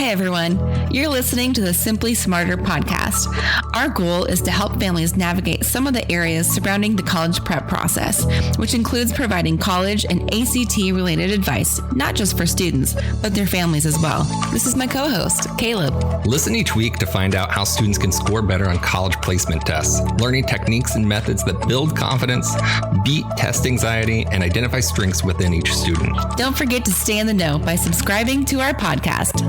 Hi, everyone. You're listening to the Simply Smarter podcast. Our goal is to help families navigate some of the areas surrounding the college prep process, which includes providing college and ACT-related advice, not just for students, but their families as well. This is my co-host, Caleb. Listen each week to find out how students can score better on college placement tests, learning techniques and methods that build confidence, beat test anxiety, and identify strengths within each student. Don't forget to stay in the know by subscribing to our podcast.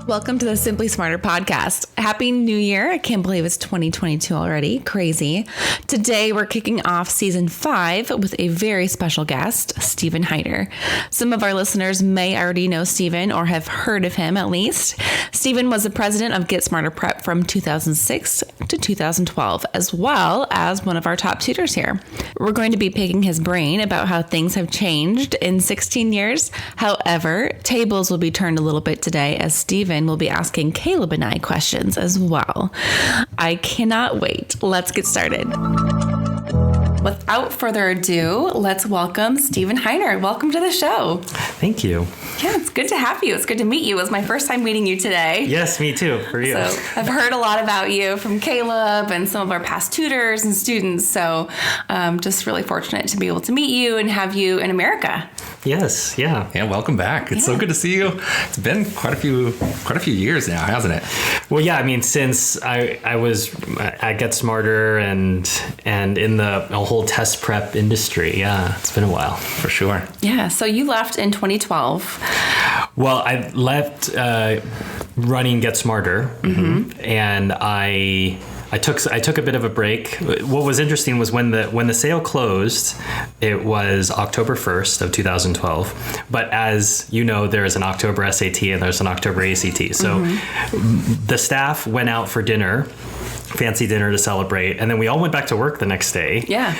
Welcome to the Simply Smarter podcast. Happy New Year. I can't believe it's 2022 already. Crazy. Today, we're kicking off season 5 with a very special guest, Stephen Heiner. Some of our listeners may already know Stephen or have heard of him at least. Stephen was the president of Get Smarter Prep from 2006 to 2012, as well as one of our top tutors here. We're going to be picking his brain about how things have changed in 16 years. However, tables will be turned a little bit today as Stephen will be asking Caleb and I questions as well. I cannot wait. Let's get started. Without further ado, let's welcome Stephen Heiner. Welcome to the show. Thank you. Yeah, it's good to have you. It's good to meet you. It was my first time meeting you today. Yes, me too, for you. So I've heard a lot about you from Caleb and some of our past tutors and students. So just really fortunate to be able to meet you and have you in America. Yes, yeah. Yeah, welcome back. It's so good to see you. It's been quite a few years now, hasn't it? Well, yeah, I mean, since I was at Get Smarter and in the whole test prep industry, yeah, it's been a while. For sure. Yeah, so you left in 2012. Well, I left running Get Smarter, and I took a bit of a break. What was interesting was when the sale closed, it was October 1st of 2012. But as you know, there is an October SAT and there's an October ACT. So the staff went out for dinner, fancy dinner to celebrate, and then we all went back to work the next day. Yeah.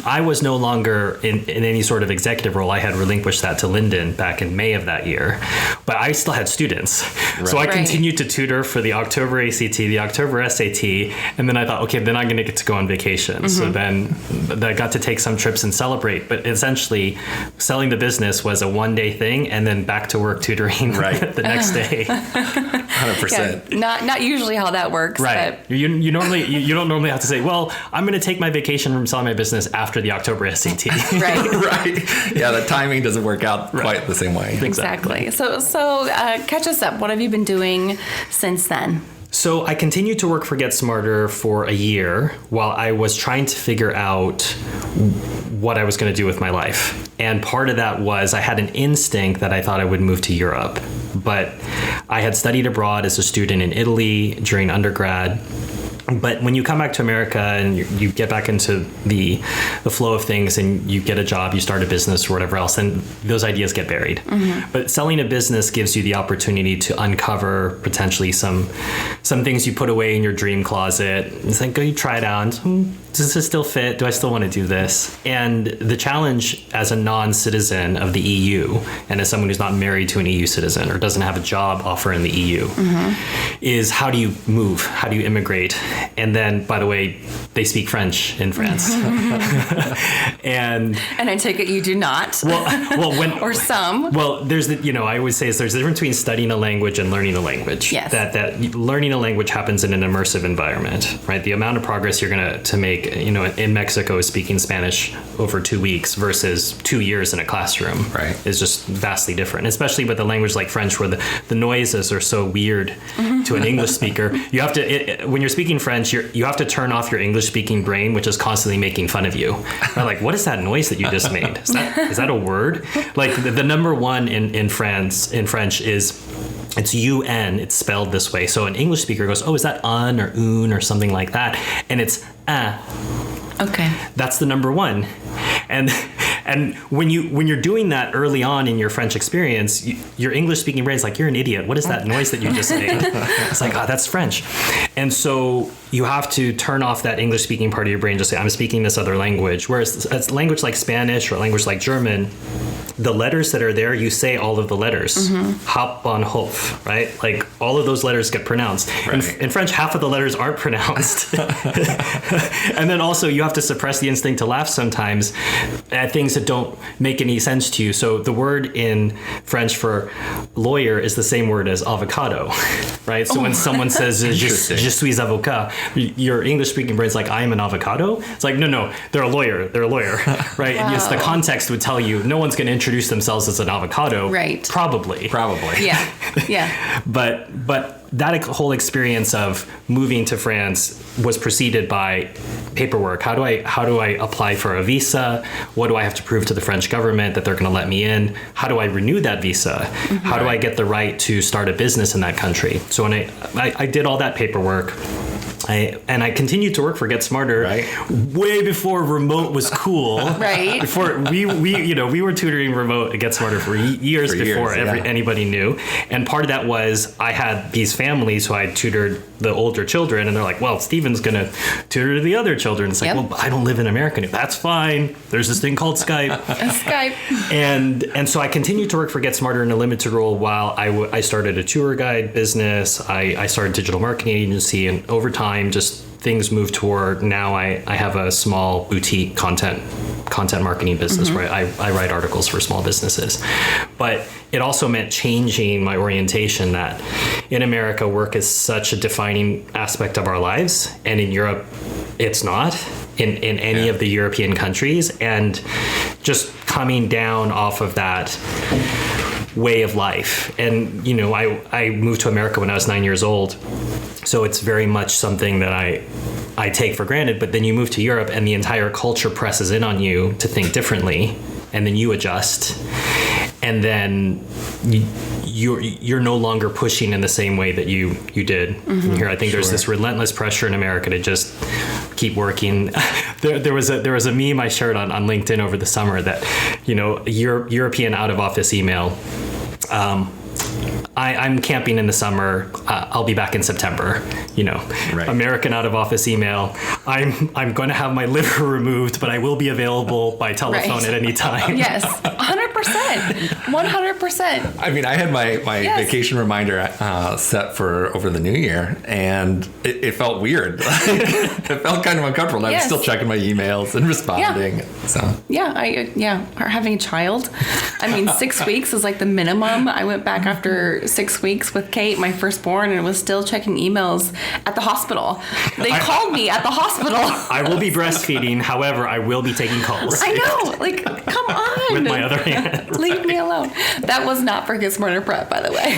I was no longer in any sort of executive role. I had relinquished that to Lyndon back in May of that year, but I still had students. Right. So I continued to tutor for the October ACT, the October SAT, and then I thought, okay, then I'm going to get to go on vacation. So then I got to take some trips and celebrate, but essentially selling the business was a one-day thing and then back to work tutoring the next day. 100%. Yeah, not usually how that works. Right. But You don't normally have to say, well, I'm going to take my vacation from selling my business after the October SAT. Right. Yeah, the timing doesn't work out quite the same way. Exactly. So catch us up. What have you been doing since then? So I continued to work for Get Smarter for a year while I was trying to figure out what I was going to do with my life. And part of that was I had an instinct that I thought I would move to Europe. But I had studied abroad as a student in Italy during undergrad. But when you come back to America and you get back into the flow of things and you get a job, you start a business or whatever else, then those ideas get buried. But selling a business gives you the opportunity to uncover potentially some things you put away in your dream closet. It's like, go, you try it out. Does this still fit? Do I still want to do this? And the challenge as a non-citizen of the EU and as someone who's not married to an EU citizen or doesn't have a job offer in the EU is how do you move? How do you immigrate? And then, by the way, they speak French in France. and I take it you do not. Well, when or some. Well, there's I always say there's a difference between studying a language and learning a language. Yes. That learning a language happens in an immersive environment, right? The amount of progress you're going to make, in Mexico is speaking Spanish over 2 weeks versus 2 years in a classroom, right, is just vastly different, especially with a language like French where the noises are so weird to an English speaker. You have to, when you're speaking French, you have to turn off your English speaking brain, which is constantly making fun of you. They're like, what is that noise that you just made? Is that a word? Like the number one in French is it's UN, it's spelled this way. So an English speaker goes, oh, is that un or un or something like that? And it's Okay. That's the number one. And when you're doing that early on in your French experience, your English speaking brain is like, you're an idiot. What is that noise that you just made? It's like, oh, that's French. And so you have to turn off that English speaking part of your brain, just say, I'm speaking this other language. Whereas a language like Spanish or a language like German, the letters that are there, you say all of the letters. Hop on Hof, right? Like all of those letters get pronounced. Right. In French, half of the letters aren't pronounced. And then also you have to suppress the instinct to laugh sometimes at things that don't make any sense to you. So the word in French for lawyer is the same word as avocado, right? So when someone says, je suis avocat, your English speaking brain's like, I am an avocado. It's like, no, they're a lawyer, right? Wow. And yes, the context would tell you no one's going to introduce themselves as an avocado. Right. Probably. Yeah. But that whole experience of moving to France was preceded by paperwork. How do I apply for a visa? What do I have to prove to the French government that they're going to let me in? How do I renew that visa? How do I get the right to start a business in that country? So when I did all that paperwork, I continued to work for Get Smarter way before remote was cool. Right. Before we were tutoring remote at Get Smarter for years before anybody knew. And part of that was I had these families who I tutored the older children, and they're like, well, Stephen's going to tutor the other children. It's like, well, I don't live in America. That's fine. There's this thing called Skype. And so I continued to work for Get Smarter in a limited role while I started a tour guide business. I started a digital marketing agency, and over time, just things moved toward now I have a small boutique content marketing business where I write articles for small businesses. But it also meant changing my orientation that in America, work is such a defining aspect of our lives. And in Europe, it's not in any of the European countries. And just coming down off of that way of life. And, I moved to America when I was 9 years old. So it's very much something that I take for granted. But then you move to Europe and the entire culture presses in on you to think differently. And then you adjust. And then you're no longer pushing in the same way that you did here. I think there's this relentless pressure in America to just keep working. There was a meme I shared on LinkedIn over the summer that, European out of office email. I'm camping in the summer. I'll be back in September. American out of office email. I'm going to have my liver removed, but I will be available by telephone at any time. Yes, 100%, 100%. I mean, I had my vacation reminder set for over the new year, and it felt weird. It felt kind of uncomfortable. I was still checking my emails and responding. Having a child. I mean, 6 weeks is like the minimum. I went back after 6 weeks with Kate, my firstborn, and was still checking emails at the hospital. They called me at the hospital. I will be breastfeeding. However, I will be taking calls. I know. Like, come on. With my other hand. Leave me alone. That was not for Get Smarter Prep, by the way.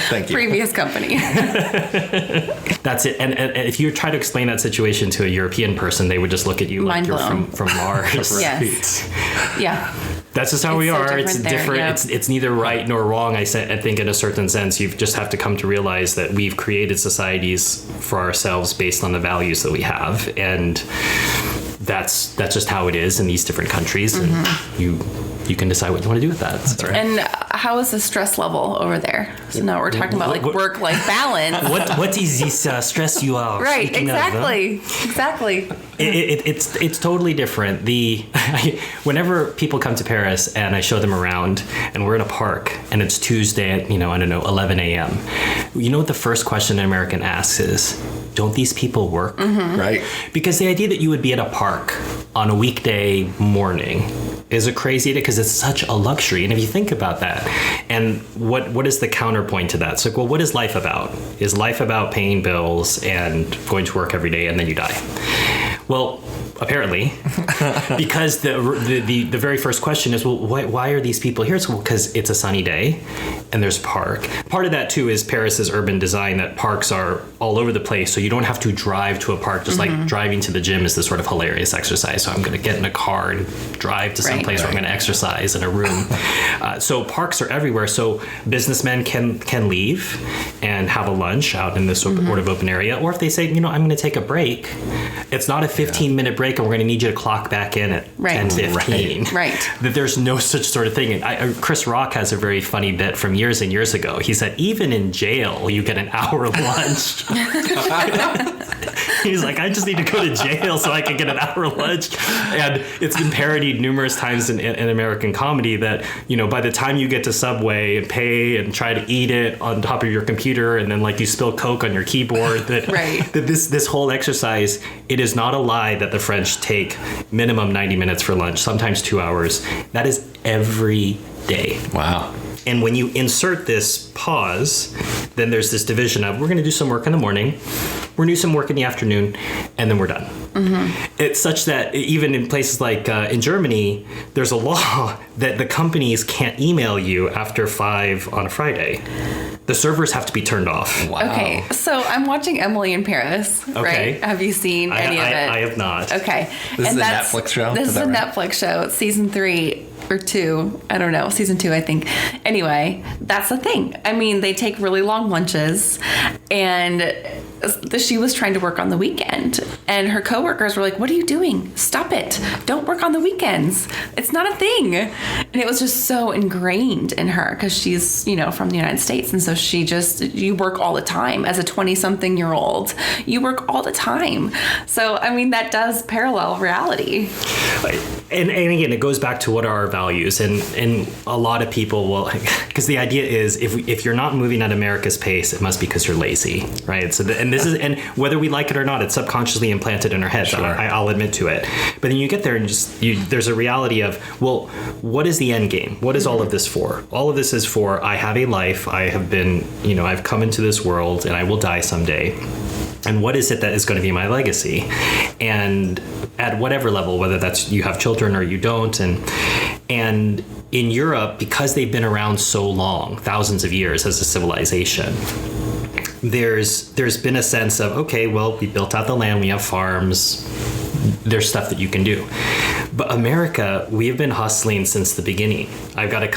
Thank you. Previous company. That's it. And if you try to explain that situation to a European person, they would just look at you like you're from Mars. Yes. Yeah. That's just how we are. It's different. Yeah. It's neither right nor wrong. I think in a certain sense, you just have to come to realize that we've created societies for ourselves based on the values that we have, and that's just how it is in these different countries, and you can decide what you want to do with that. That's right. And how is the stress level over there? So now we're talking about work-life balance. What is this stress you are? Right. Exactly. It's totally different. Whenever people come to Paris and I show them around, and we're in a park and it's Tuesday at 11 a.m. You know what the first question an American asks is, don't these people work? Right. Because the idea that you would be at a park on a weekday morning is a crazy idea because it's such a luxury. And if you think about that, and what is the counterpoint to that? It's like, well, what is life about? Is life about paying bills and going to work every day and then you die? Well, apparently, because the very first question is, well, why are these people here? It's because it's a sunny day and there's a park. Part of that, too, is Paris's urban design, that parks are all over the place. So you don't have to drive to a park. Just like driving to the gym is this sort of hilarious exercise. So I'm going to get in a car and drive to some place where I'm going to exercise in a room. So parks are everywhere. So businessmen can leave and have a lunch out in this sort of open area. Or if they say, I'm going to take a break, it's not a 15-minute break. break and we're going to need you to clock back in at 10:15. Right. That there's no such sort of thing. Chris Rock has a very funny bit from years and years ago. He said, even in jail, you get an hour lunch. He's like, I just need to go to jail so I can get an hour lunch. And it's been parodied numerous times in American comedy that, by the time you get to Subway and pay and try to eat it on top of your computer and then like you spill Coke on your keyboard, that this whole exercise, it is not a lie that the French take minimum 90 minutes for lunch, sometimes 2 hours. That is every day. Wow. And when you insert this pause, then there's this division of we're going to do some work in the morning, we're going to do some work in the afternoon, and then we're done. Mm-hmm. It's such that even in places like in Germany, there's a law that the companies can't email you after 5 on a Friday. The servers have to be turned off. Wow. Okay, so I'm watching Emily in Paris, right? Have you seen any of it? I have not. Okay. This is a Netflix show? This is a Netflix show. It's season 3 or 2. I don't know. Season 2, I think. Anyway, that's the thing. I mean, they take really long lunches, and she was trying to work on the weekend, and her coworkers were like, what are you doing? Stop it. Don't work on the weekends. It's not a thing. And it was just so ingrained in her because she's, from the United States. And so you work all the time as a 20-something-year-old. You work all the time. So, I mean, that does parallel reality. And again, it goes back to what are our values, and a lot of people will, because the idea is if you're not moving at America's pace, it must be because you're lazy, right? So and whether we like it or not, it's subconsciously implanted in our heads. Sure. I'll admit to it. But then you get there and there's a reality of, well, what is the end game? What is all of this for? All of this is for, I have a life. I have been, I've come into this world and I will die someday. And what is it that is going to be my legacy? And at whatever level, whether that's you have children or you don't. And in Europe, because they've been around so long, thousands of years as a civilization, there's been a sense of, okay, well, we built out the land, we have farms, there's stuff that you can do. But America, we have been hustling since the beginning. I've got to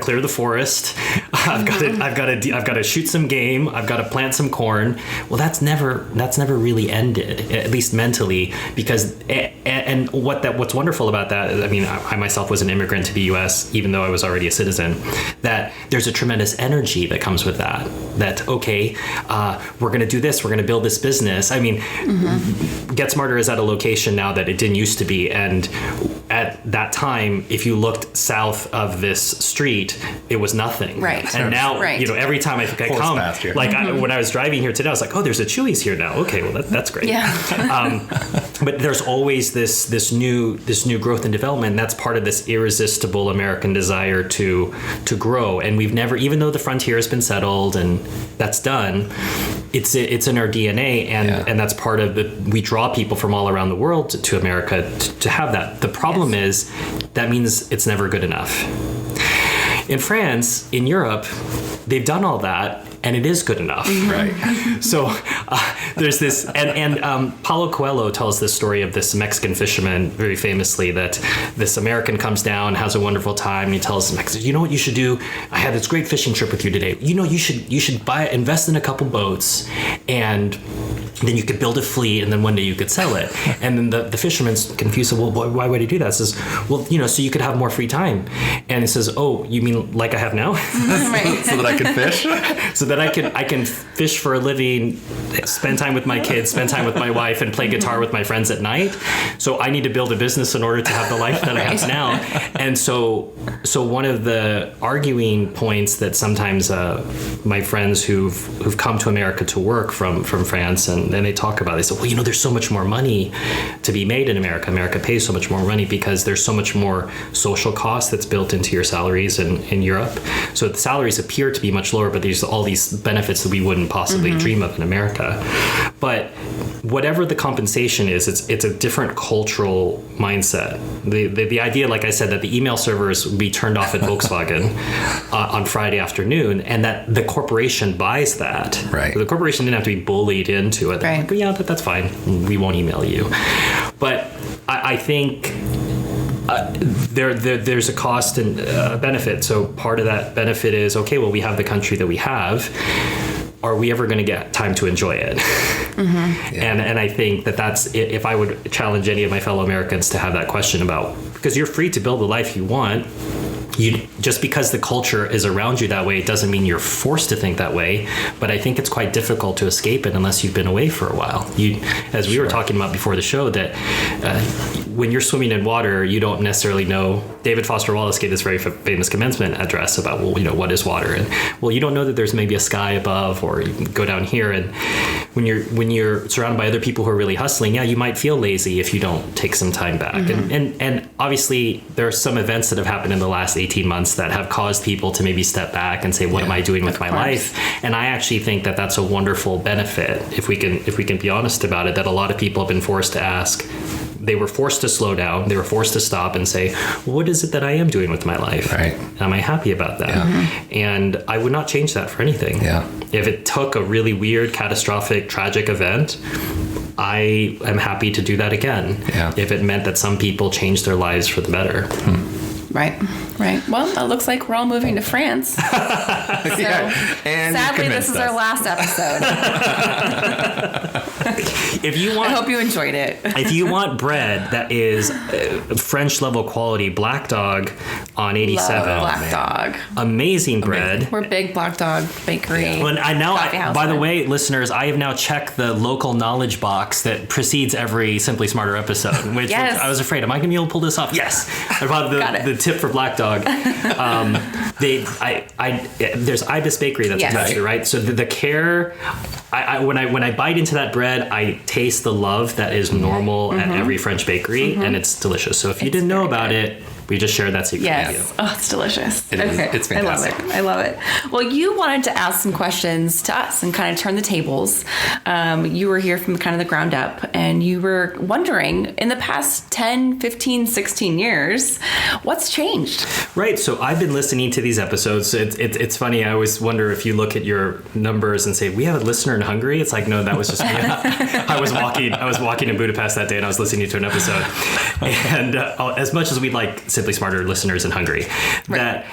clear the forest. I've got to shoot some game. I've got to plant some corn. Well, that's never really ended, at least mentally, because and what's wonderful about that, I mean, I myself was an immigrant to the U.S., even though I was already a citizen, that there's a tremendous energy that comes with that. That, okay, we're going to do this. We're going to build this business. I mean, Get Smarter is at a location now that it didn't used to be, and at that time, if you looked south of this street, it was nothing. Right. And now, every time I come, when I was driving here today, I was like, oh, there's a Chewy's here now. Okay, well, that's great. Yeah. But there's always this new growth and development. And that's part of this irresistible American desire to grow. And we've never, even though the frontier has been settled and that's done, it's in our DNA, and that's part of we draw people from all around the world to America to have that. The problem is that means it's never good enough. In France, in Europe, they've done all that, and it is good enough. Right. So there's this, and Paulo Coelho tells this story of this Mexican fisherman very famously, that this American comes down, has a wonderful time, and he tells the Mexican, you know what you should do? I had this great fishing trip with you today. You should invest in a couple boats, and then you could build a fleet, and then one day you could sell it. And then the fisherman's confused. Well, why would he do that? Says, well, so you could have more free time. And he says, oh, you mean like I have now? So that I can fish? So that I can fish for a living, spend time with my kids, spend time with my wife, and play guitar with my friends at night. So I need to build a business in order to have the life that I have now. And so one of the arguing points that sometimes my friends who've come to America to work from France, and they talk about, they say, well, there's so much more money to be made in America. America pays so much more money because there's so much more social cost that's built into your salaries in Europe. So the salaries appear to be much lower, but there's all these benefits that we wouldn't possibly dream of in America. But whatever the compensation is, it's a different cultural mindset. The idea, like I said, that the email servers would be turned off at Volkswagen on Friday afternoon, and that the corporation buys that. Right. So the corporation didn't have to be bullied into it. Right. Like, yeah, that's fine. We won't email you. But I think there's a cost and benefit. So part of that benefit is, okay, well, we have the country that we have. are we ever going to get time to enjoy it? And I think that's, if I would challenge any of my fellow Americans to have that question about, because you're free to build the life you want. Just because the culture is around you that way, it doesn't mean you're forced to think that way. But I think it's quite difficult to escape it unless you've been away for a while. As we were talking about before the show, that when you're swimming in water, you don't necessarily know. David Foster Wallace gave this very famous commencement address about, well, what is water? And well, you don't know that there's maybe a sky above, or you can go down here. And when you're surrounded by other people who are really hustling, you might feel lazy if you don't take some time back. And obviously there are some events that have happened in the last 18 months that have caused people to maybe step back and say, what am I doing with my life? And I actually think that that's a wonderful benefit, if we can be honest about it, that a lot of people have been forced to ask. They were forced to slow down. They were forced to stop and say, well, what is it that I am doing with my life? Right. Am I happy about that? And I would not change that for anything. If it took a really weird, catastrophic, tragic event, I am happy to do that again. If it meant that some people changed their lives for the better. Right. Well, it looks like we're all moving to France. So, and sadly, this is our last episode. I hope you enjoyed it. If you want bread that is French level quality, Black Dog on 87. Love Black Dog. Amazing bread. We're big Black Dog bakery. By the way, listeners, I have now checked the local knowledge box that precedes every Simply Smarter episode. Which I was afraid, am I going to be able to pull this off? Yes. About the tip for Black Dog. There's Ibis Bakery that's attached to, right? So the care. When I bite into that bread, I taste the love that is normal at every French bakery, and it's delicious. So if you didn't know about it, we just shared that secret with you. Oh, it's delicious. It's fantastic. I love it. Well, you wanted to ask some questions to us and kind of turn the tables. You were here from kind of the ground up, and you were wondering, in the past 10, 15, 16 years, what's changed? Right. So I've been listening to these episodes. It's funny. I always wonder if you look at your numbers and say, we have a listener in Hungary. It's like, no, that was just me. I was walking in Budapest that day, and I was listening to an episode. And as much as we'd like Simply Smarter listeners in Hungary, that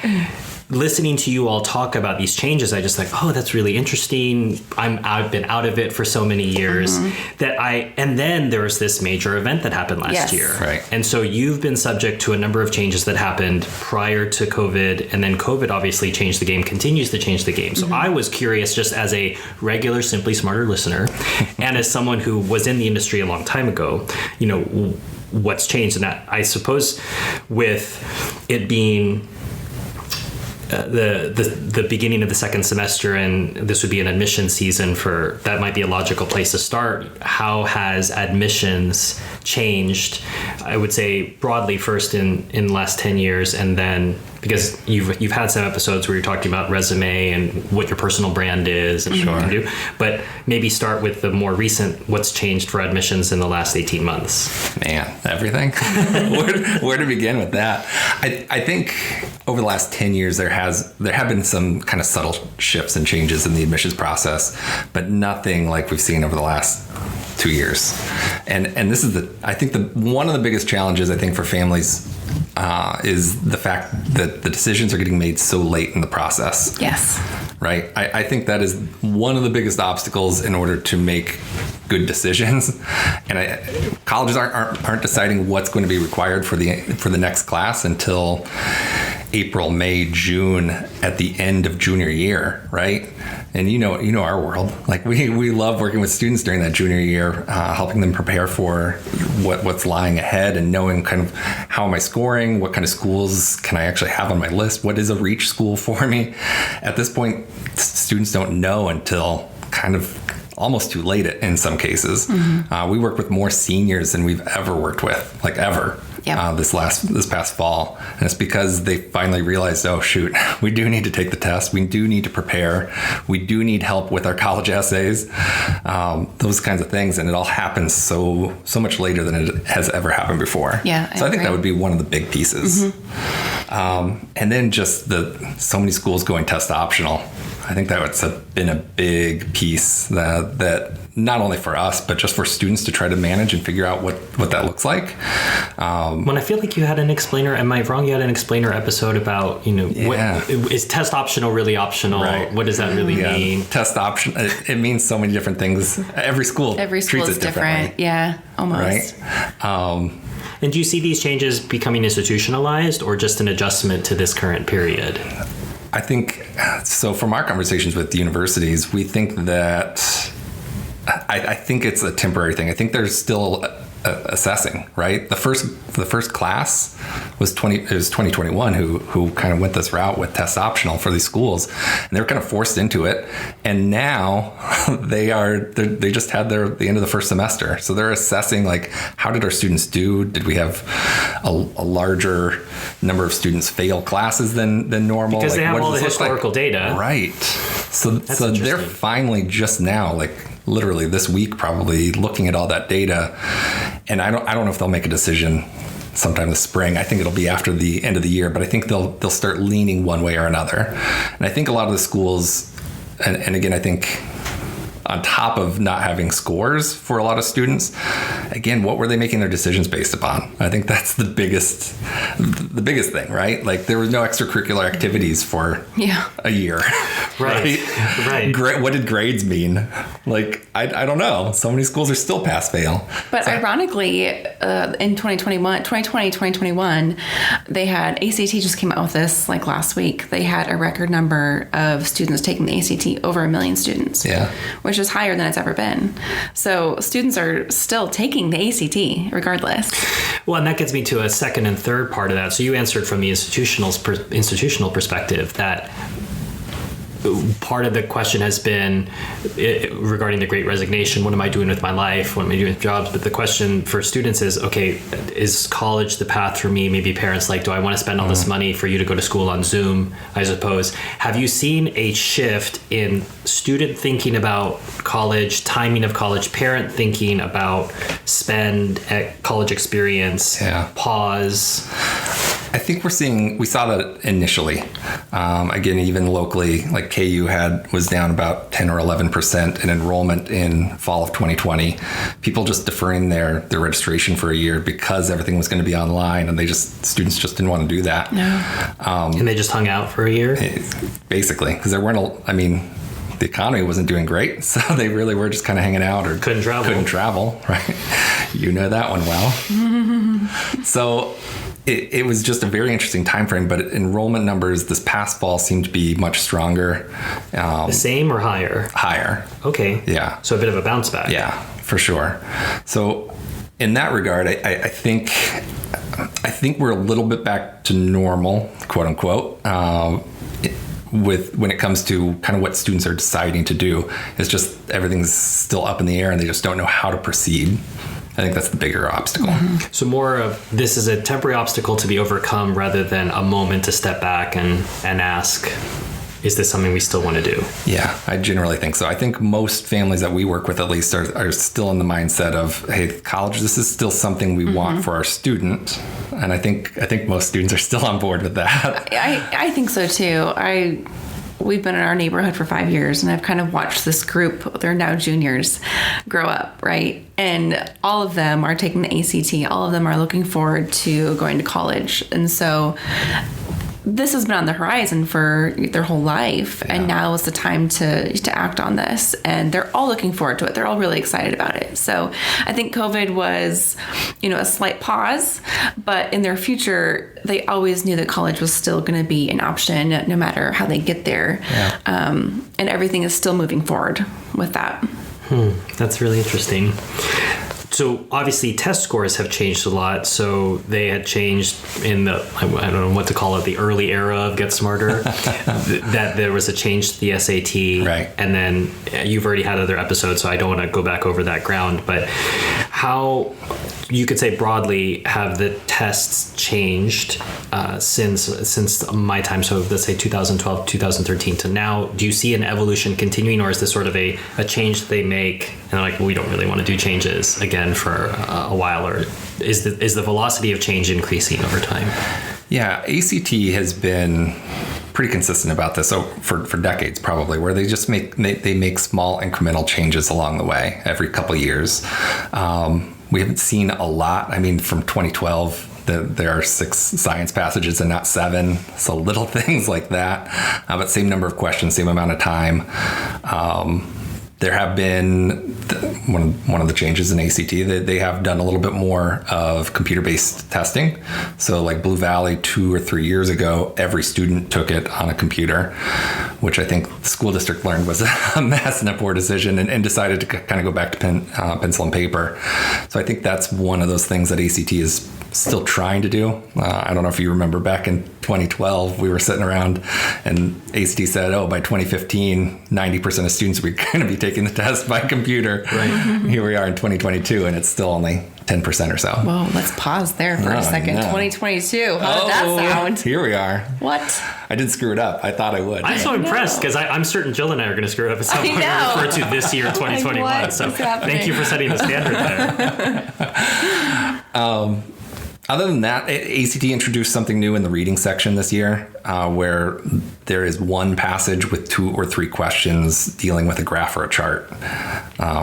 listening to you all talk about these changes, I just like, oh, that's really interesting. I've been out of it for so many years and then there was this major event that happened last year. Right. And so you've been subject to a number of changes that happened prior to COVID, and then COVID obviously changed the game, continues to change the game. So I was curious, just as a regular Simply Smarter listener and as someone who was in the industry a long time ago, what's changed. And I suppose with it being the beginning of the second semester, and this would be an admission season, that might be a logical place to start. How has admissions changed? I would say broadly first in the last 10 years, and then because you've had some episodes where you're talking about resume and what your personal brand is and what you can do, but maybe start with the more recent, what's changed for admissions in the last 18 months. Man, everything. where to begin with that? I think over the last 10 years there have been some kind of subtle shifts and changes in the admissions process, but nothing like we've seen over the last 2 years. And this is one of the biggest challenges I think for families is the fact that the decisions are getting made so late in the process. Yes. Right. I think that is one of the biggest obstacles in order to make good decisions. And colleges aren't deciding what's going to be required for the next class until April, May, June, at the end of junior year, right? And you know our world. Like we love working with students during that junior year, helping them prepare for what's lying ahead and knowing kind of how am I scoring, what kind of schools can I actually have on my list, what is a reach school for me. At this point, students don't know until kind of almost too late in some cases. We work with more seniors than we've ever worked with, like ever. This past fall, and it's because they finally realized, oh shoot, we do need to take the test, we do need to prepare, we do need help with our college essays, those kinds of things, and it all happens so much later than it has ever happened before. I think that would be one of the big pieces. And then just so many schools going test optional. I think that's been a big piece that not only for us, but just for students to try to manage and figure out what that looks like. When I feel like you had an explainer, am I wrong? You had an explainer episode about, is test optional really optional? Right. What does that really mean? Test option, it means so many different things. Every school treats is it different. Yeah, almost. Right. And do you see these changes becoming institutionalized or just an adjustment to this current period? I think, so from our conversations with the universities, we think that, I think it's a temporary thing. I think there's still assessing, right? The first class was 2021 who kind of went this route with test optional for these schools, and they were kind of forced into it. And now they just had the end of the first semester, so they're assessing like, how did our students do? Did we have a larger number of students fail classes than normal? Because they have all the historical data, right? So they're finally just now, like literally this week, probably looking at all that data. And I don't know if they'll make a decision sometime this spring. I think it'll be after the end of the year, but I think they'll start leaning one way or another. And I think a lot of the schools, and again, I think on top of not having scores for a lot of students, again, what were they making their decisions based upon? I think that's the biggest thing, right? Like there was no extracurricular activities for a year. Right. What did grades mean? Like, I don't know. So many schools are still pass fail. But ironically, in 2021, they had ACT just came out with this like last week. They had a record number of students taking the ACT, over 1 million students. Yeah. Which is higher than it's ever been. So students are still taking the ACT regardless. Well, and that gets me to a second and third part of that. So you answered from the institutional perspective that part of the question has been regarding the Great Resignation. What am I doing with my life? What am I doing with jobs? But the question for students is, okay, is college the path for me? Maybe parents like, do I want to spend all this money for you to go to school on Zoom, I suppose? Have you seen a shift in student thinking about college, timing of college, parent thinking about spend at college experience, pause? I think we saw that initially. Again, even locally, like KU was down about 10 or 11% in enrollment in fall of 2020. People just deferring their registration for a year because everything was going to be online, and students just didn't want to do that. No. And they just hung out for a year? Basically, because there weren't, the economy wasn't doing great, so they really were just kind of hanging out or couldn't travel, right? You know that one well. So it was just a very interesting time frame, but enrollment numbers this past fall seemed to be much stronger. The same or higher? Higher. Okay. Yeah. So a bit of a bounce back. Yeah, for sure. So in that regard, I think we're a little bit back to normal, quote unquote, when it comes to kind of what students are deciding to do. It's just everything's still up in the air and they just don't know how to proceed. I think that's the bigger obstacle. Mm-hmm. So more of this is a temporary obstacle to be overcome rather than a moment to step back and ask, is this something we still want to do? Yeah, I generally think so. I think most families that we work with at least are still in the mindset of, hey, college, this is still something we want for our student. And I think most students are still on board with that. I think so too. We've been in our neighborhood for 5 years, and I've kind of watched this group, they're now juniors, grow up, right? And all of them are taking the ACT. All of them are looking forward to going to college. And so this has been on the horizon for their whole life. Yeah. And now is the time to act on this. And they're all looking forward to it. They're all really excited about it. So I think COVID was, a slight pause, but in their future, they always knew that college was still going to be an option no matter how they get there. Yeah. And everything is still moving forward with that. That's really interesting. So obviously test scores have changed a lot. So they had changed in the, I don't know what to call it, the early era of Get Smarter, that there was a change to the SAT. Right. And then you've already had other episodes, so I don't want to go back over that ground. But how, you could say broadly, have the tests changed since my time? So let's say 2012, 2013 to now. Do you see an evolution continuing, or is this sort of a change that they make and they're like, well, we don't really want to do changes again for a while, or is the velocity of change increasing over time? Yeah, ACT has been pretty consistent about this for decades, probably, where they just make small incremental changes along the way every couple of years. We haven't seen a lot. I mean, from 2012, there are 6 science passages and not 7. So little things like that, but same number of questions, same amount of time. There have been one of the changes in ACT that they have done a little bit more of computer-based testing. So like Blue Valley 2 or 3 years ago, every student took it on a computer, which I think the school district learned was a mess and a poor decision, and decided to kind of go back to pencil and paper. So I think that's one of those things that ACT is still trying to do. I don't know if you remember back in 2012, we were sitting around and ACT said, by 2015, 90% of students were going to be taking the test by computer. Right. Here we are in 2022, and it's still only 10% or so. Whoa, let's pause there for a second. No. 2022. How did that sound? Here we are. What? I didn't screw it up. I thought I would. I'm so impressed because I'm certen Jill and I are going to screw it up at some point. Refer to this year, 2021. Like, so thank you for setting the standard there. Other than that, ACT introduced something new in the reading section this year, where there is one passage with 2 or 3 questions dealing with a graph or a chart,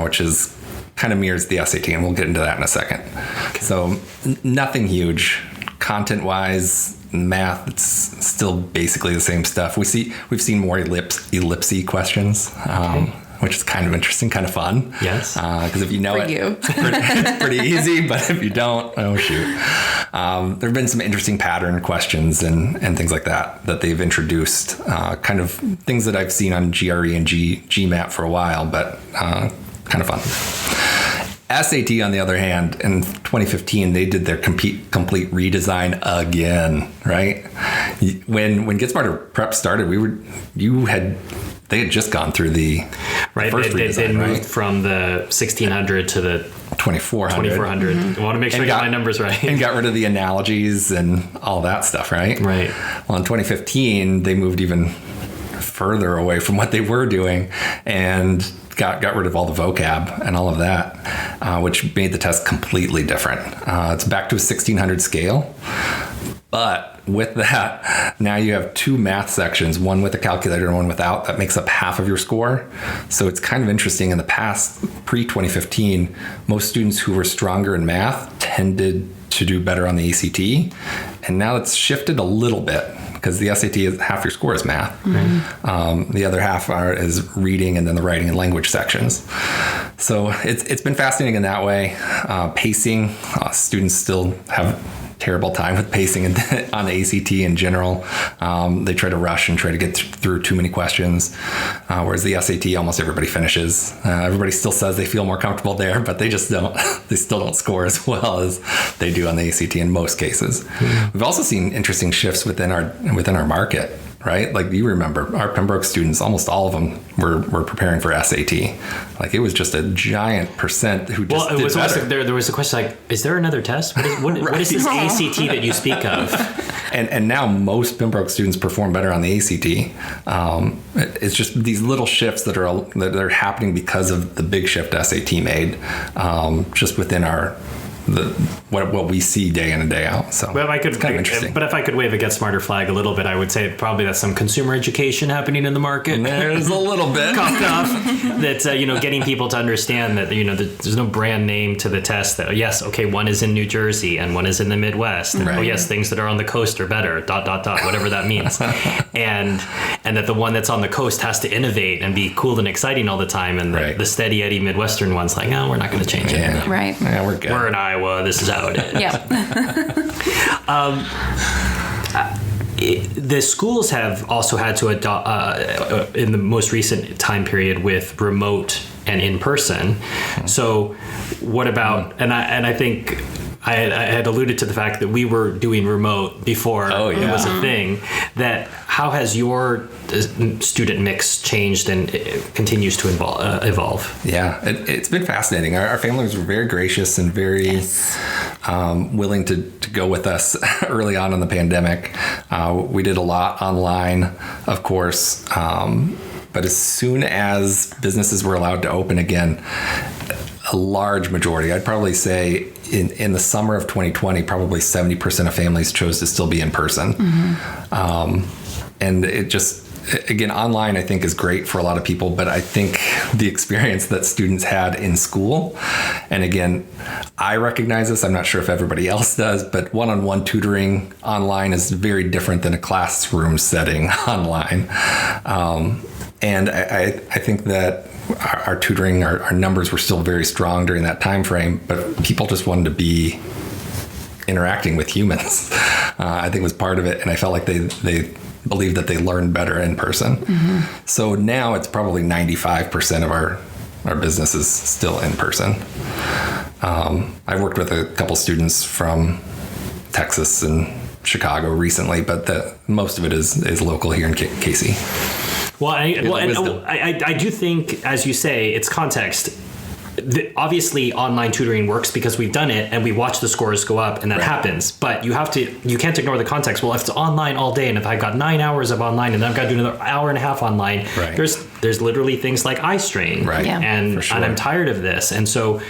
which is kind of mirrors the SAT, and we'll get into that in a second. Okay. So nothing huge. Content-wise, math, it's still basically the same stuff. We've seen more ellipse questions. Which is kind of interesting, kind of fun. Yes. Because if you know it's pretty easy, but if you don't, oh shoot. There have been some interesting pattern questions and things like that they've introduced. Kind of things that I've seen on GRE and GMAT for a while, but kind of fun. SAT, on the other hand, in 2015, they did their complete redesign again, right? When Get Smarter Prep started, they had just gone through the first redesign, they moved from the 1600 to the 2400. Mm-hmm. I want to make sure I got my numbers right. And got rid of the analogies and all that stuff, right? Right. Well, in 2015, they moved even further away from what they were doing and got rid of all the vocab and all of that, which made the test completely different. It's back to a 1600 scale. But with that, now you have 2 math sections, one with a calculator and one without. That makes up half of your score. So it's kind of interesting. In the past, pre-2015, most students who were stronger in math tended to do better on the ACT. And now it's shifted a little bit because the SAT is half your score is math. Mm-hmm. The other half is reading and then the writing and language sections. So it's been fascinating in that way. Pacing, students still have terrible time with pacing on the ACT in general. They try to rush and try to get through too many questions, whereas the SAT, almost everybody finishes. Everybody still says they feel more comfortable there, but they just don't. They still don't score as well as they do on the ACT in most cases. Mm-hmm. We've also seen interesting shifts within our market. Right? Like you remember our Pembroke students, almost all of them were preparing for SAT. Like it was just a giant percent who just did better. Also, there was a question like, is there another test? What is this ACT that you speak of? And now most Pembroke students perform better on the ACT. It's just these little shifts that are happening because of the big shift SAT made, just within what we see day in and day out. So it's kind of interesting. But if I could wave a Get Smarter flag a little bit, I would say probably that's some consumer education happening in the market. There's a little bit. Cough, cough. That's, getting people to understand that, there's no brand name to the test. That, yes, okay, one is in New Jersey and one is in the Midwest. And, right. Yes, things that are on the coast are better, ... whatever that means. and that the one that's on the coast has to innovate and be cool and exciting all the time. And the steady Eddie Midwestern one's like, no, we're not going to change it. Yeah. Right. Yeah, we're good. We're in Iowa. This is how it is. Yeah. The schools have also had to adopt in the most recent time period with remote and in person. So, what about? And I think I had alluded to the fact that we were doing remote before it was a thing. That how has your student mix changed and it continues to evolve? Yeah, it's been fascinating. Our families were very gracious and very willing to go with us early on in the pandemic. We did a lot online, of course, but as soon as businesses were allowed to open again, a large majority, I'd probably say in the summer of 2020, probably 70% of families chose to still be in person. And it just, again, online I think is great for a lot of people, but I think the experience that students had in school, and again, I recognize this, I'm not sure if everybody else does, but one-on-one tutoring online is very different than a classroom setting online. And I think that our tutoring, our numbers were still very strong during that time frame, but people just wanted to be interacting with humans. I think was part of it, and I felt like they believed that they learned better in person. So now it's probably 95% of our business is still in person. I worked with a couple students from Texas and Chicago recently, but most of it is local here in Casey. Well, I do think, as you say, it's context. Obviously, online tutoring works because we've done it and we watch the scores go up, and that happens. But you can't ignore the context. Well, if it's online all day, and if I've got 9 hours of online, and then I've got to do another hour and a half online, there's literally things like eye strain, and I'm tired of this. And so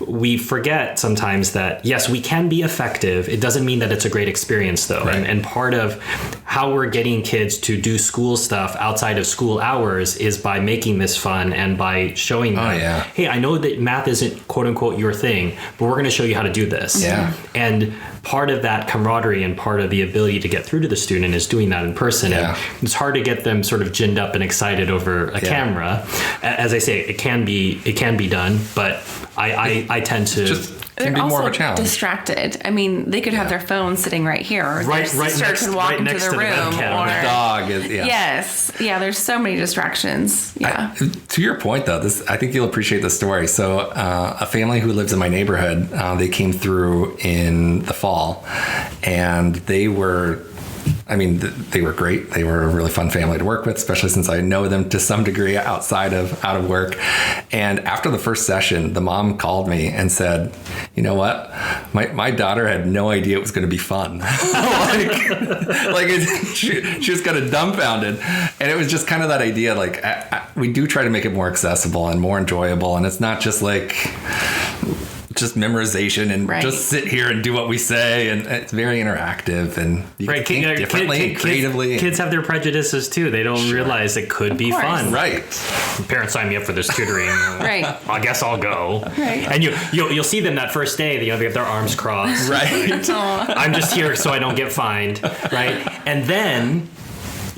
we forget sometimes that yes, we can be effective. It doesn't mean that it's a great experience, though. And part of how we're getting kids to do school stuff outside of school hours is by making this fun and by showing them, hey, I know that math isn't quote unquote your thing, but we're going to show you how to do this. And part of that camaraderie and part of the ability to get through to the student is doing that in person. And it's hard to get them sort of ginned up and excited over a camera. As I say, it can be done, but I tend to They're be also more of a challenge. Distracted. I mean, they could have their phone sitting right here. Or their sister could walk into the room. Or the dog is, Yes. Yeah, there's so many distractions. Yeah. To your point, though, I think you'll appreciate the story. So a family who lives in my neighborhood, they came through in the fall, and they were great. They were a really fun family to work with, especially since I know them to some degree out of work. And after the first session, the mom called me and said, you know what? My daughter had no idea it was going to be fun. She was kind of dumbfounded. And it was just kind of that idea, like, we do try to make it more accessible and more enjoyable. And it's not just like just memorization and just sit here and do what we say, and it's very interactive, and you can think differently, creatively. Kids have their prejudices too. They don't realize it could be fun. Right. Parents sign me up for this tutoring. I guess I'll go. Right. And you'll see them that first day. They have their arms crossed. Right. I'm just here so I don't get fined. Right. And then,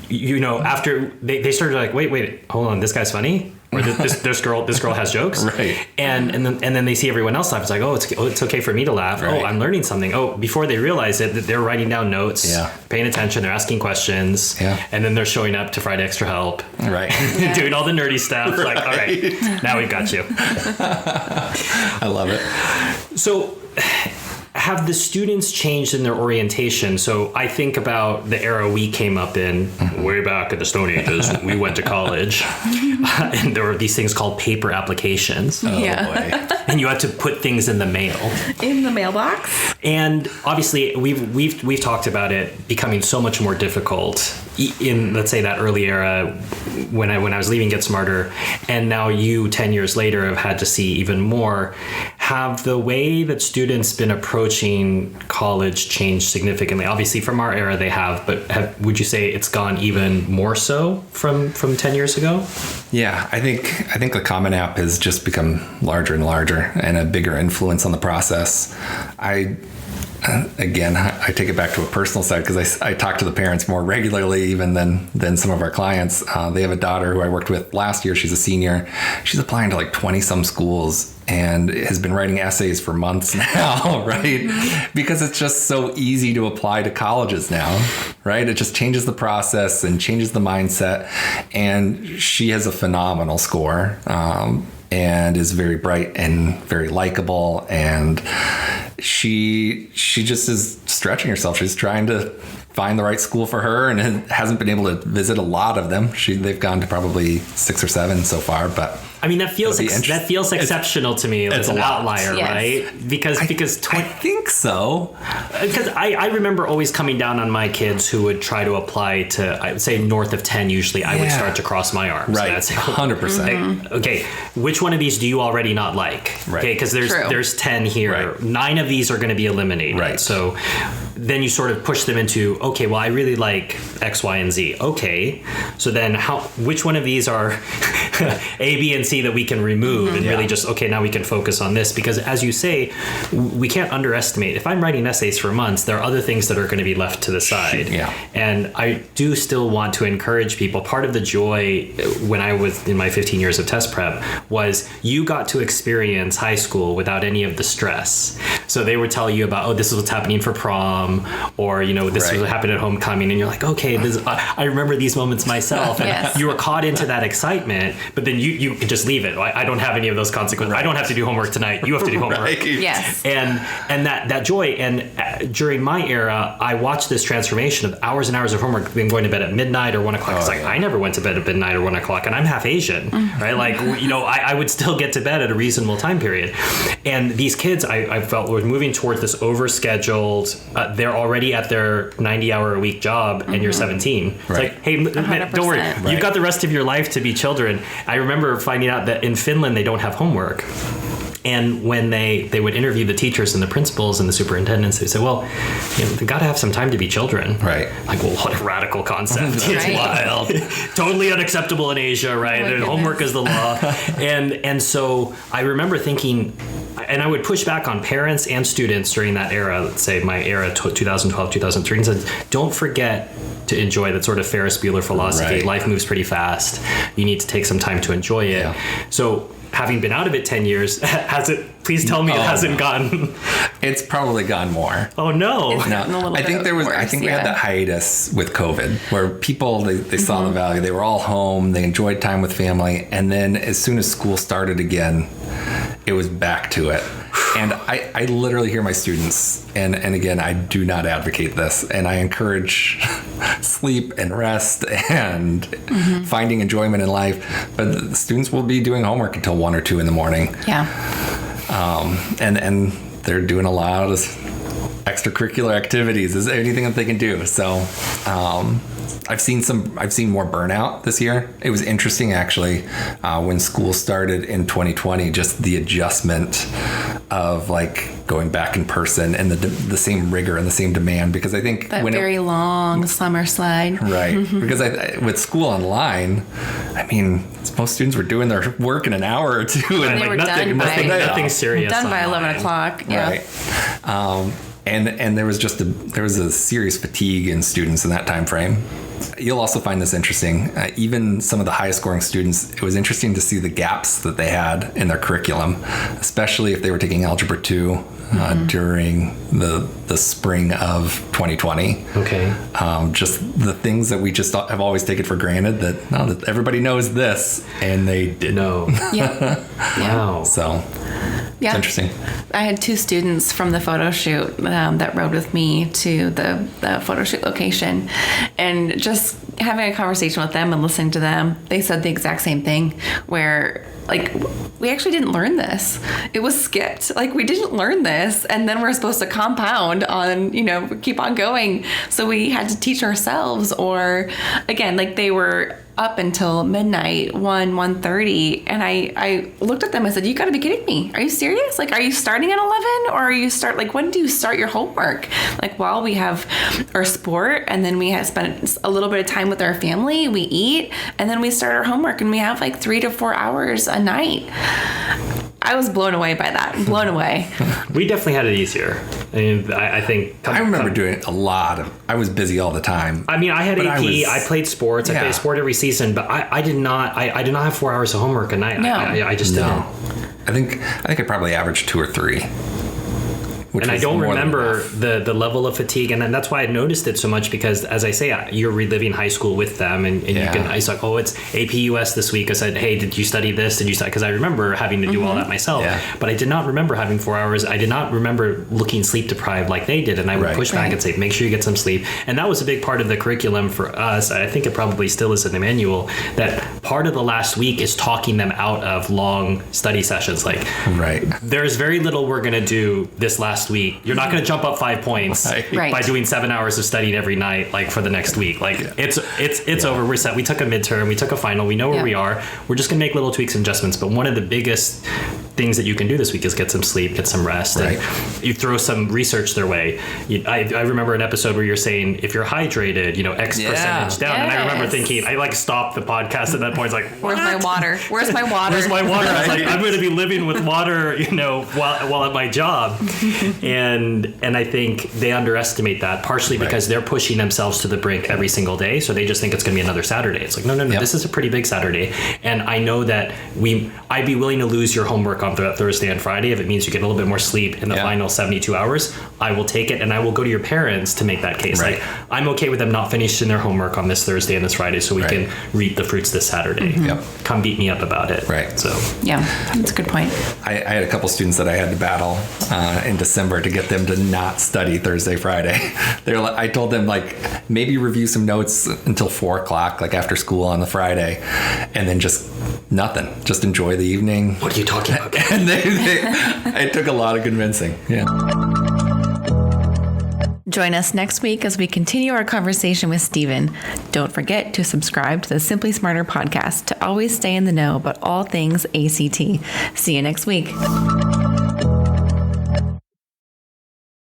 after they started like, wait, hold on, this guy's funny. Or this girl has jokes, right? And then they see everyone else laugh. It's like, it's okay for me to laugh. Right. Oh, I'm learning something. Oh, before they realize it, they're writing down notes, paying attention. They're asking questions, and then they're showing up to Friday Extra Help, right? Doing all the nerdy stuff. Right. Like, all right, now we've got you. I love it. So, have the students changed in their orientation? So I think about the era we came up in, way back at the Stone Ages. We went to college, and there were these things called paper applications. Oh boy! And you had to put things in the mail. In the mailbox. And obviously, we've talked about it becoming so much more difficult in, let's say, that early era when I was leaving Get Smarter, and now you 10 years later have had to see even more. Have the way that students been approaching college changed significantly? Obviously, from our era, they have, but would you say it's gone even more so from 10 years ago? Yeah, I think the Common App has just become larger and larger, and a bigger influence on the process. I take it back to a personal side because I talk to the parents more regularly even than some of our clients. They have a daughter who I worked with last year. She's a senior. She's applying to like 20 some schools and has been writing essays for months now, right? Because it's just so easy to apply to colleges now, right? It just changes the process and changes the mindset. And she has a phenomenal score. And is very bright and very likable, and she just is stretching herself. She's trying to find the right school for her, and hasn't been able to visit a lot of them. They've gone to probably 6 or 7 so far, but I mean, that feels exceptional to me. It's an outlier, yes. right? Because I think so. Because I remember always coming down on my kids who would try to apply to, I would say north of 10 usually, I would start to cross my arms. Right, and I'd say, 100%. Okay, which one of these do you already not like? Right. Okay, because there's 10 here. Right. 9 of these are going to be eliminated. Right. So then you sort of push them into, okay, well, I really like X, Y, and Z. Okay, so then which one of these are A, B, and C that we can remove and really just, okay, now we can focus on this? Because as you say, we can't underestimate. If I'm writing essays for months, there are other things that are going to be left to the side. Yeah. And I do still want to encourage people. Part of the joy when I was in my 15 years of test prep was you got to experience high school without any of the stress. So they would tell you about, oh, this is what's happening for prom, or, this is what happened at homecoming. And you're like, okay, I remember these moments myself. And yes. you were caught into that excitement, but then you could just leave it. I don't have any of those consequences. Right. I don't have to do homework tonight. You have to do homework. Right. Yes. And that joy. And during my era, I watched this transformation of hours and hours of homework, being going to bed at midnight or 1 o'clock. It's I never went to bed at midnight or 1 o'clock, and I'm half Asian, right? Like, I would still get to bed at a reasonable time period. And these kids, I felt, were moving towards this overscheduled, they're already at their 90-hour-a-week job, and you're 17. It's like, hey, don't worry. Right. You've got the rest of your life to be children. I remember finding out that in Finland, they don't have homework. And when they would interview the teachers and the principals and the superintendents, they said, well, they've got to have some time to be children. Right. Like, well, what a radical concept. It's Right. wild. Totally unacceptable in Asia, right? Oh, And homework is the law. And so I remember thinking, and I would push back on parents and students during that era, let's say my era, 2012, 2003, and said, don't forget to enjoy that sort of Ferris Bueller philosophy. Right. Life moves pretty fast. You need to take some time to enjoy it. Yeah. So having been out of it 10 years, please tell me it hasn't gotten. It's probably gone more. Oh, no. No, I think we had that hiatus with COVID where people, they saw the value. They were all home. They enjoyed time with family. And then as soon as school started again, it was back to it. And I literally hear my students, and again, I do not advocate this, and I encourage sleep and rest and finding enjoyment in life, but the students will be doing homework until 1 or 2 in the morning. Yeah. And they're doing a lot of extracurricular activities, is anything that they can do. So I've seen more burnout this year. It was interesting, actually, when school started in 2020, just the adjustment of like going back in person and the same rigor and the same demand, because I think That very long summer slide. Right. Because with school online, I mean, most students were doing their work in an hour or 2. And They were nothing serious. Done by 11 o'clock. Yeah. Right. And there was a serious fatigue in students in that time frame. You'll also find this interesting. Even some of the highest scoring students, it was interesting to see the gaps that they had in their curriculum, especially if they were taking Algebra 2 during the spring of 2020. Okay. Just the things that we just have always taken for granted that everybody knows this, and they didn't. No. Yeah. Wow. So Yeah. it's interesting. I had 2 students from the photo shoot that rode with me to the photo shoot location, and just having a conversation with them and listening to them, they said the exact same thing, where like, we actually didn't learn this. It was skipped. Like, we didn't learn this, and then we're supposed to compound on, keep on going. So we had to teach ourselves, or again, like, they were up until midnight, 1:30, and I looked at them and said, you gotta be kidding me. Are you serious? Like, are you starting at 11, or when do you start your homework? Like, while we have our sport, and then we have spent a little bit of time with our family, we eat, and then we start our homework, and we have like 3 to 4 hours a night. I was blown away by that. Blown away. We definitely had it easier. I think. I remember doing a lot of. I was busy all the time. I mean, I had AP. I played sports. I played sport every season, but I did not. I did not have 4 hours of homework a night. No. I just didn't. I think I probably averaged 2 or 3. And I don't remember the level of fatigue. And then that's why I noticed it so much, because as I say, you're reliving high school with them, and you can, I was like, oh, it's AP US this week. I said, hey, did you study this? Did you study? Because I remember having to do all that myself, but I did not remember having 4 hours. I did not remember looking sleep deprived like they did. And I would push back and say, make sure you get some sleep. And that was a big part of the curriculum for us. I think it probably still is in the manual, that part of the last week is talking them out of long study sessions. Like, there's very little we're going to do this last week. You're not going to jump up 5 points by doing 7 hours of studying every night, like for the next week. Like it's over. We're set. We took a midterm. We took a final. We know where we are. We're just going to make little tweaks and adjustments. But one of the biggest things that you can do this week is get some sleep, get some rest, and you throw some research their way. I remember an episode where you're saying, if you're hydrated, X percentage down. And I remember thinking, I stopped the podcast at that point. It's like, where's my water? Where's my water? Where's my water? I was like, I'm going to be living with water, while at my job. And I think they underestimate that, partially because they're pushing themselves to the brink every single day. So they just think it's going to be another Saturday. It's like, no, this is a pretty big Saturday. And I know that I'd be willing to lose your homework on Thursday and Friday if it means you get a little bit more sleep in the final 72 hours. I will take it, and I will go to your parents to make that case. Like, I'm okay with them not finishing their homework on this Thursday and this Friday, so we can reap the fruits this Saturday. Come beat me up about it. So that's a good point. I had a couple students that I had to battle in December to get them to not study Thursday, Friday. I told them, like, maybe review some notes until 4 o'clock, like after school on the Friday, and then just nothing. Just enjoy the evening. What are you talking about? And it took a lot of convincing. Join us next week as we continue our conversation with Stephen. Don't forget to subscribe to the Simply Smarter podcast to always stay in the know about all things ACT. See you next week.